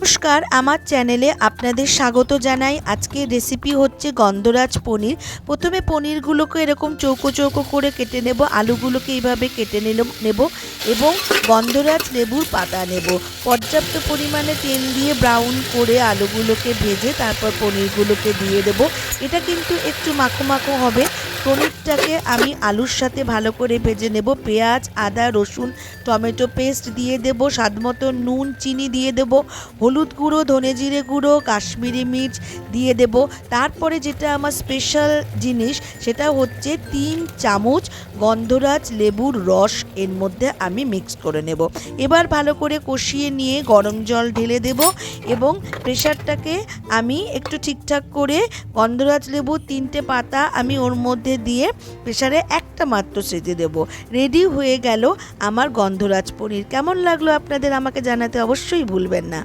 নমস্কার, আমার চ্যানেলে আপনাদের স্বাগত জানাই। আজকের রেসিপি হচ্ছে গন্ধরাজ পনির। প্রথমে পনিরগুলোকে এরকম চৌকো চৌকো করে কেটে নেব, আলুগুলোকে এইভাবে কেটে নেব এবং গন্ধরাজ লেবুর পাতা নেব। পর্যাপ্ত পরিমাণে তেল দিয়ে ব্রাউন করে আলুগুলোকে ভেজে তারপর পনিরগুলোকে দিয়ে দেব। এটা কিন্তু একটু মাখো মাখো হবে। পনিরটাকে আমি আলুর সাথে ভালো করে ভেজে নেব। পেঁয়াজ, আদা, রসুন, টমেটো পেস্ট দিয়ে দেব, স্বাদমতো নুন, চিনি দিয়ে দেব, হলুদ গুঁড়ো, ধনে জিরে গুঁড়ো, কাশ্মীরি মির্চ দিয়ে দেব। তারপরে যেটা আমার স্পেশাল জিনিস সেটা হচ্ছে 3 চামচ গন্ধরাজ লেবুর রস এর মধ্যে আমি মিক্স করে নেব। এবার ভালো করে কষিয়ে নিয়ে গরম জল ঢেলে দেব এবং প্রেশারটাকে আমি একটু ঠিকঠাক করে গন্ধরাজ লেবুর 3টে পাতা আমি ওর মধ্যে দিয়ে প্রেশারে একটা মাত্র সেজে দেব। রেডি হয়ে গেল আমার গন্ধরাজ পনির। কেমন লাগলো আপনাদের আমাকে জানাতে অবশ্যই ভুলবেন না।